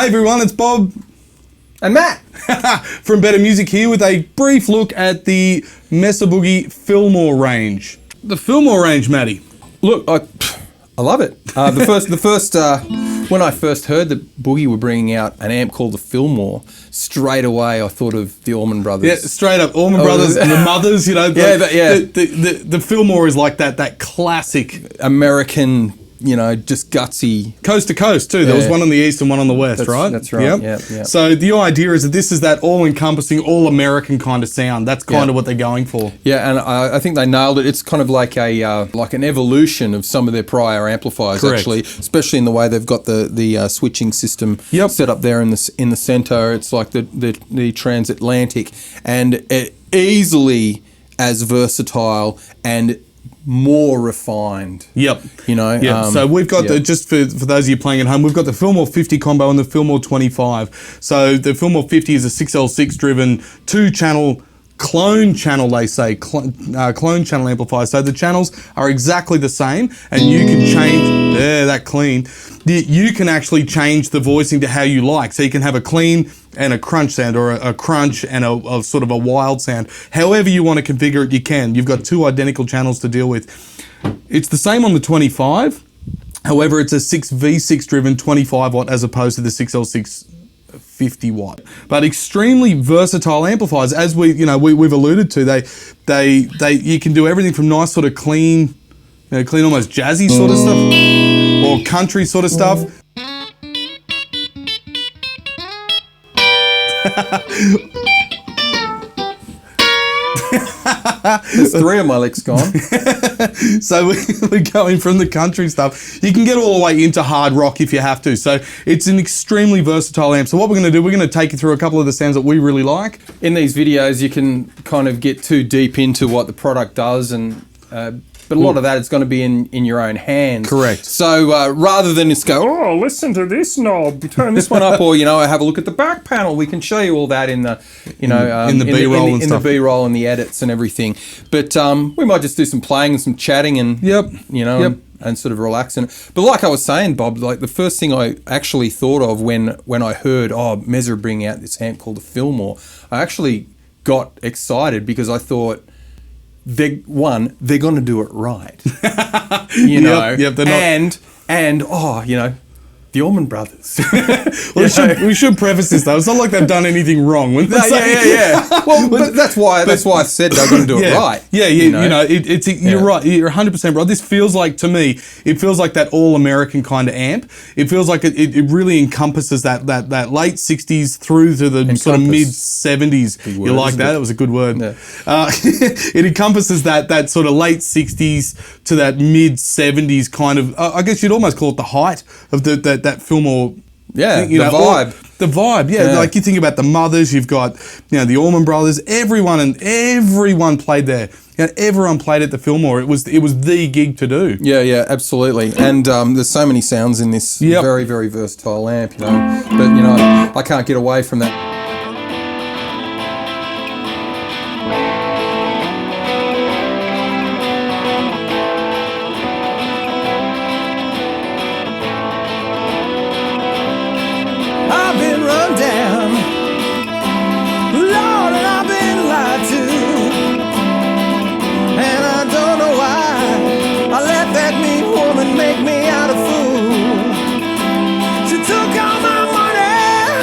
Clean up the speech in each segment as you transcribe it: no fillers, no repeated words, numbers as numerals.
Hey everyone, it's Bob and Matt from Better Music here with a brief look at the Mesa Boogie Fillmore range. The Fillmore range, Matty. Look, I love it. When I first heard that Boogie were bringing out an amp called the Fillmore, straight away I thought of the Allman Brothers. Yeah, straight up, Allman Brothers and the Mothers. You know, the Fillmore is like that classic American. You know, just gutsy. Coast to coast too. There was one on the east and one on the west, right? That's right. Yep. So the idea is that this is that all-encompassing, all-American kind of sound. That's kind of what they're going for. Yeah, and I think they nailed it. It's kind of like an evolution of some of their prior amplifiers, actually, especially in the way they've got the switching system set up there in the center. It's like the transatlantic, and easily as versatile and more refined. Yep. You know. So we've got just for those of you playing at home, we've got the Fillmore 50 combo and the Fillmore 25. So the Fillmore 50 is a 6L6 driven 2-channel clone channel, they say, clone channel amplifier. So the channels are exactly the same, and you can change, that clean. You can actually change the voicing to how you like. So you can have a clean and a crunch sound, or a crunch and a sort of a wild sound. However you want to configure it, you can. You've got 2 identical channels to deal with. It's the same on the 25. However, it's a 6V6 driven 25 watt as opposed to the 6L6 50 watt, but extremely versatile amplifiers. As we've alluded to, they you can do everything from nice sort of clean, almost jazzy sort of stuff, or country sort of stuff. There's 3 of my licks gone. So we're going from the country stuff. You can get all the way into hard rock if you have to. So it's an extremely versatile amp. So what we're going to do, we're going to take you through a couple of the sounds that we really like. In these videos, you can kind of get too deep into what the product does, and but a lot of that is going to be in your own hands. Correct. So rather than just go, oh, listen to this knob, turn this one up, or have a look at the back panel, we can show you all that in the in the B-roll and stuff. In the B-roll and the edits and everything. But we might just do some playing and some chatting and and sort of relaxing. But like I was saying, Bob, like the first thing I actually thought of when I heard Mesa bringing out this amp called the Fillmore, I actually got excited because I thought, they're going to do it right. They're not. And the Allman Brothers. Well, we should preface this though. It's not like they've done anything wrong. When Well, but that's why I said they're going to do it right. You're right. You're 100% right. This feels like, to me, it feels like that all-American kind of amp. It feels like it really encompasses that late 60s through to the sort of mid 70s. You like that? It was a good word. Yeah. It encompasses that sort of late 60s to that mid 70s kind of. I guess you'd almost call it the height of that Fillmore. Yeah, the vibe. The vibe, like you think about the Mothers, you've got the Allman Brothers, everyone played there. Everyone played at the Fillmore. It was the gig to do. Yeah, absolutely. And there's so many sounds in this very, very versatile amp, But I can't get away from that. I've been run down, Lord, and I've been lied to, and I don't know why I let that mean woman make me out a fool. She took all my money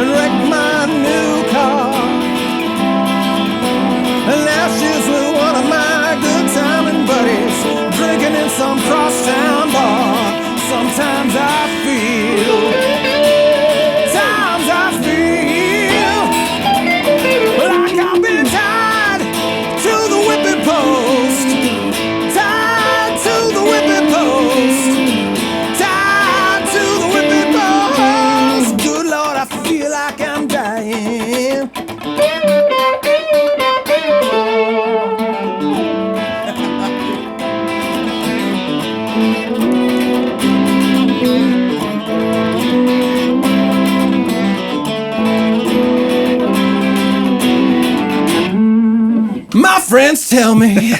and wrecked my new car, and now she's with one of my good timing buddies, drinking in some crosstown bar. Sometimes I feel like I've been tied to the whipping post, tied to the whipping post, tied to the whipping post. Good Lord, I feel like I'm dying. My friends tell me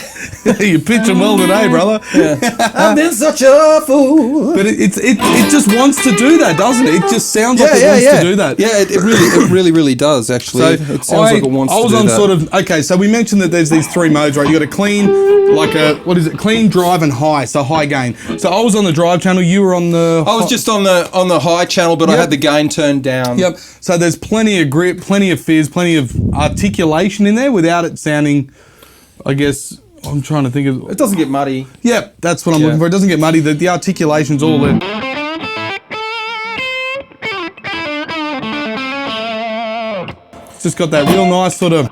You're pitching well today, brother. I've been such a fool. But it just wants to do that, doesn't it? It just sounds like it wants to do that. Yeah, it really does, actually. So it sounds like it wants to do that. I was on sort of, okay, so we mentioned that there's these three modes, right? You got a clean, like a, what is it? Clean, drive, and high, so high gain. So I was on the drive channel, you were on the... I was just on the high channel, but I had the gain turned down. Yep. So there's plenty of grip, plenty of fizz, plenty of articulation in there without it sounding, I guess, I'm trying to think of... It doesn't get muddy. Yep, that's what I'm looking for. It doesn't get muddy. The articulation's all there. It's just got that real nice sort of...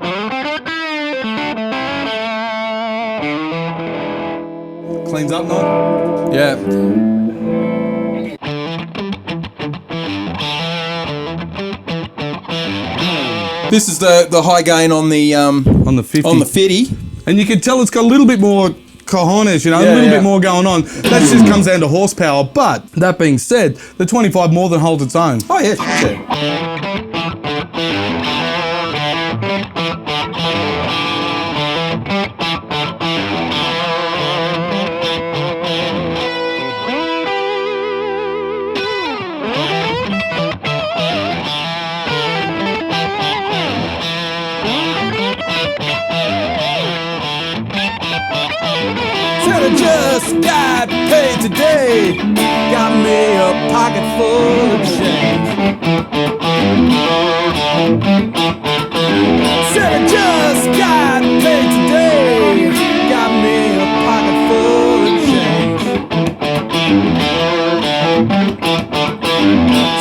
Cleans up now. Yeah. This is the high gain on the 50. On the 50. And you can tell it's got a little bit more cojones, you know, a little bit more going on. That just comes down to horsepower. But that being said, the 25 more than holds its own. Oh yeah, sure. Just got paid today, got me a pocket full of change. Said I just got paid today, got me a pocket full of change.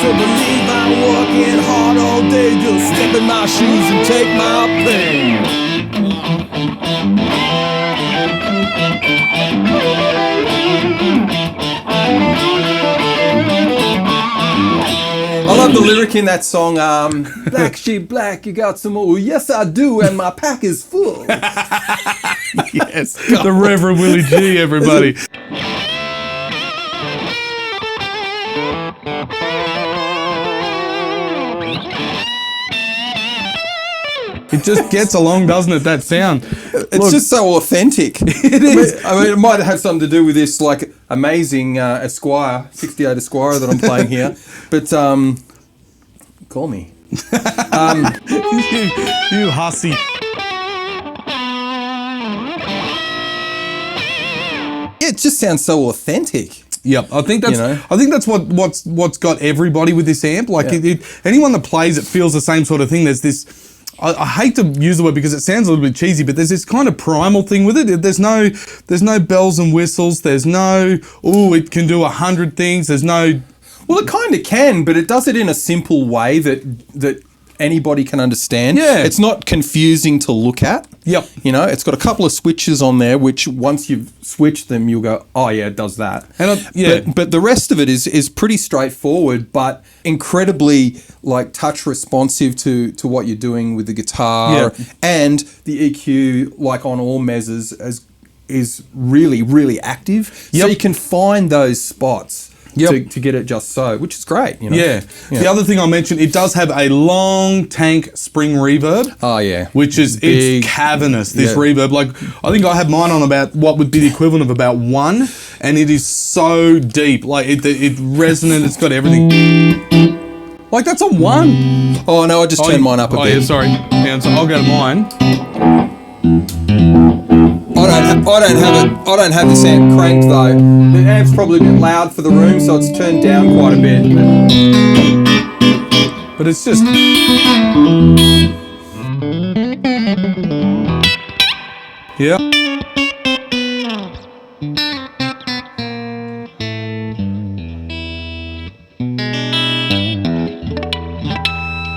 So believe I'm working hard all day, just step in my shoes and take my pay. I love the lyric in that song, black sheep, black, you got some more. Yes, I do, and my pack is full. Yes, the Reverend Willie G, everybody. It just gets along, doesn't it, that sound? It's just so authentic. It is. I mean, it might have something to do with this, like, amazing Esquire, 68 Esquire that I'm playing here. But, call me. You hussy. It just sounds so authentic. Yep, I think that's what's got everybody with this amp. Like anyone that plays it feels the same sort of thing. There's this. I hate to use the word because it sounds a little bit cheesy, but there's this kind of primal thing with it. There's no bells and whistles. There's no it can do 100 things. There's no. Well, it kind of can, but it does it in a simple way that anybody can understand. Yeah. It's not confusing to look at. Yep. You know, it's got a couple of switches on there, which once you've switched them, you'll go, oh yeah, it does that. And but the rest of it is pretty straightforward, but incredibly like touch responsive to what you're doing with the guitar, and the EQ, like on all Mesas, is really, really active. So you can find those spots. To get it just so, which is great, you know. Yeah. The other thing I mentioned, it does have a long tank spring reverb. Oh yeah. Which is it's cavernous, this reverb. Like I think I have mine on about what would be the equivalent of about 1, and it is so deep. Like it resonant, it's got everything. Like that's a 1. Oh no, I just turned mine up a bit. Yeah, sorry. Yeah, so I'll go to mine. I don't have this amp cranked though. The amp's probably a bit loud for the room, so it's turned down quite a bit. But it's just. Yeah.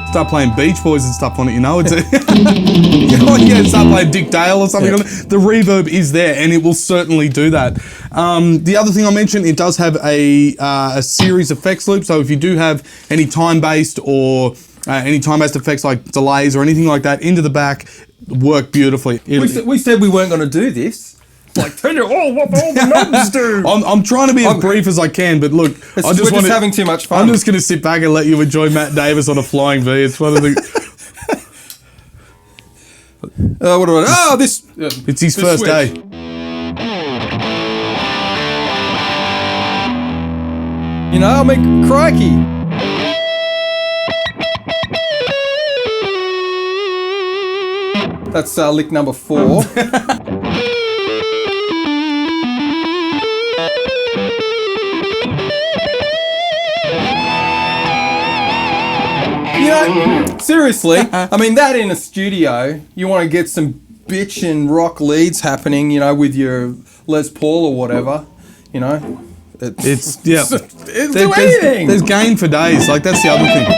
Start playing Beach Boys and stuff on it, you know. It's start playing Dick Dale or something on it. The reverb is there, and it will certainly do that. The other thing I mentioned, it does have a series effects loop. So if you do have any time-based or any time-based effects like delays or anything like that into the back, work beautifully. We said we weren't going to do this. Like, tell you what all the numbers do. I'm trying to be as brief as I can, but look, we're just having too much fun. I'm just going to sit back and let you enjoy Matt Davis on a flying V. It's one of the. What about this? It's his first switch. day. You know, I mean, crikey. That's lick number 4. You know, seriously, I mean, that in a studio, you want to get some bitchin' rock leads happening, you know, with your Les Paul or whatever, you know. It's yeah. Do anything. There's gain for days. Like, that's the other thing.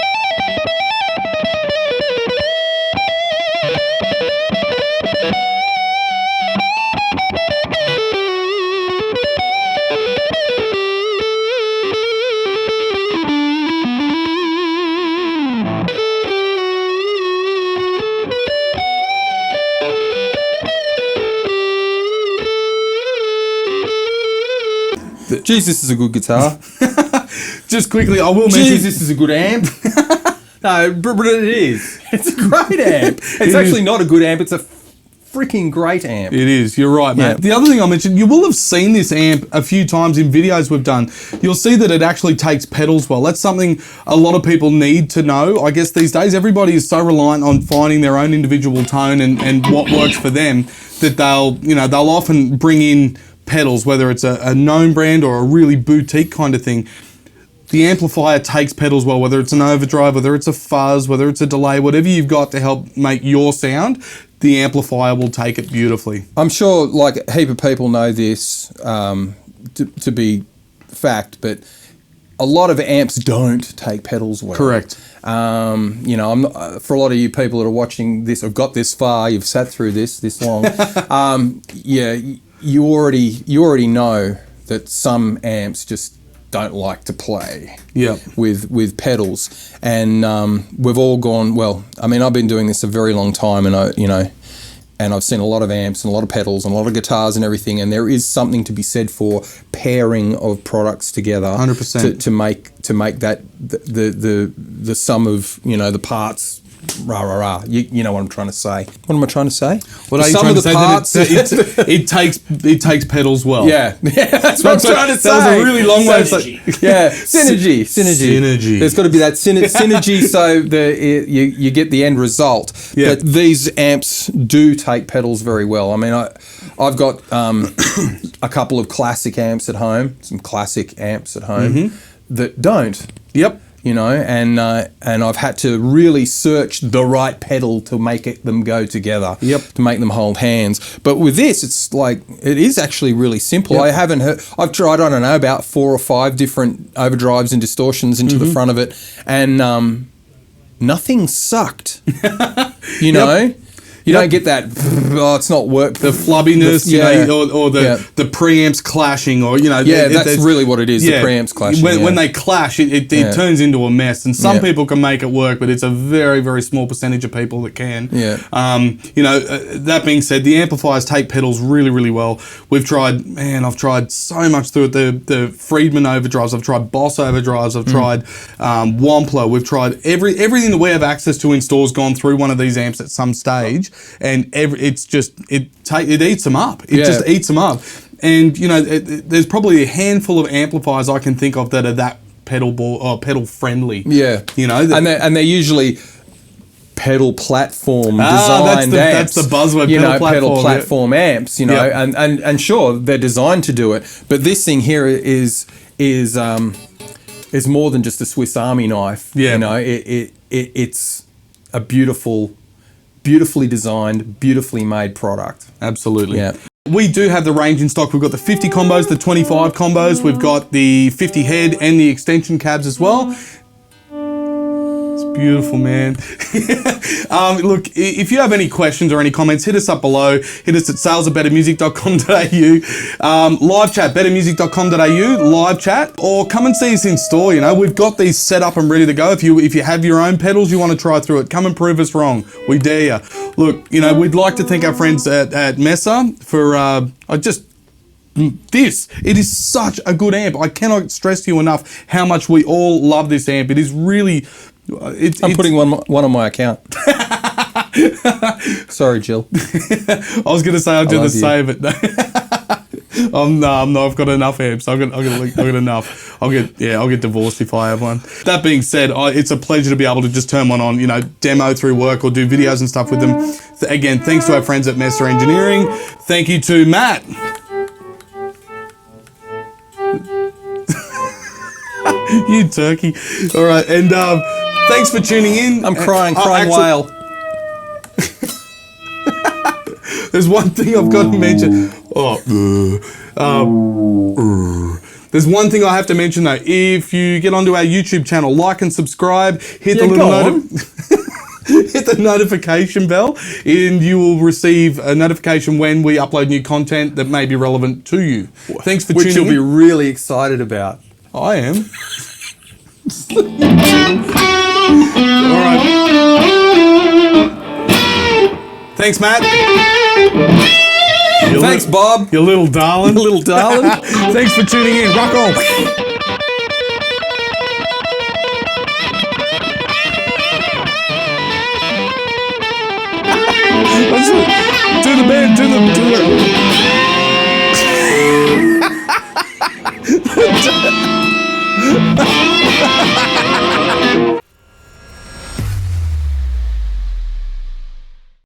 Jeez, this is a good guitar. Just quickly, I will mention. Jeez, this is a good amp. No, but it is. It's a great amp. It's actually not a good amp. It's a freaking great amp. It is. You're right, mate. Yeah. The other thing I mentioned, you will have seen this amp a few times in videos we've done. You'll see that it actually takes pedals well. That's something a lot of people need to know. I guess these days, everybody is so reliant on finding their own individual tone and what works for them that they'll often bring in pedals, whether it's a known brand or a really boutique kind of thing. The amplifier takes pedals well, whether it's an overdrive, whether it's a fuzz, whether it's a delay, whatever you've got to help make your sound, the amplifier will take it beautifully. I'm sure like a heap of people know this to be fact, but a lot of amps don't take pedals well. Correct. You know, I'm not, for a lot of you people that are watching this or got this far, you've sat through this long. Yeah, you already know that some amps just don't like to play with pedals, and we've all gone. Well, I mean, I've been doing this a very long time, and I've seen a lot of amps and a lot of pedals and a lot of guitars and everything, and there is something to be said for pairing of products together, 100%, to make that the sum of, you know, the parts. Rah rah rah. You know what I'm trying to say. What am I trying to say? What are you trying to say? Parts, it takes pedals well. Yeah, that's what I'm trying to say. That was a really long way. Yeah, synergy. There's got to be that synergy, so you get the end result. Yeah. But these amps do take pedals very well. I mean, I've got a couple of classic amps at home, some classic amps at home that don't. Yep. You know, and I've had to really search the right pedal to make them go together. Yep. To make them hold hands. But with this, it's like, it is actually really simple. Yep. I've tried, I don't know, about 4 or 5 different overdrives and distortions into the front of it, and nothing sucked. You know? You don't get that, oh, it's not work. The flubbiness, or the preamps clashing, or, you know. Yeah, that's really what it is, the preamps clashing. When they clash, it turns into a mess. And some people can make it work, but it's a very, very small percentage of people that can. Yeah. You know, that being said, the amplifiers take pedals really, really well. I've tried so much through it. The Friedman overdrives, I've tried Boss overdrives, I've tried Wampler, we've tried everything that we have access to in stores gone through one of these amps at some stage. And it eats them up. It just eats them up. And, you know, there's probably a handful of amplifiers I can think of that are that pedal friendly. Yeah. You know, and they're usually pedal platform designed amps. That's the buzzword. Pedal platform amps. You know, and sure, they're designed to do it, but this thing here is more than just a Swiss Army knife. Yeah. You know, it's a beautifully designed, beautifully made product. Absolutely. Yeah. We do have the range in stock. We've got the 50 combos, the 25 combos. We've got the 50 head and the extension cabs as well. It's beautiful, man. Look, if you have any questions or any comments, hit us up below. Hit us at sales@bettermusic.com.au. Live chat, bettermusic.com.au, live chat, or come and see us in store. You know, we've got these set up and ready to go. If you have your own pedals you want to try through it, come and prove us wrong. We dare you. Look, you know, we'd like to thank our friends at Mesa for this. It is such a good amp. I cannot stress to you enough how much we all love this amp. It is really... I'm putting one on my account. Sorry, Jill. I was going to say I'll do the same, but no. No, I'm not. I've got enough amps. I've got enough. I'll get divorced if I have one. That being said, it's a pleasure to be able to just turn one on, demo through work or do videos and stuff with them. Again, thanks to our friends at Mesa Engineering. Thank you to Matt. You turkey. All right, and thanks for tuning in. I'm crying whale. There's one thing I've got to mention. There's one thing I have to mention though. If you get onto our YouTube channel, like and subscribe, hit the little hit the notification bell, and you will receive a notification when we upload new content that may be relevant to you. Thanks for tuning in. Which you'll be really excited about. I am. All right. Thanks, Matt. Thanks, Bob. You little darling. Little darling. Thanks for tuning in. Rock on. Do the band. Do the.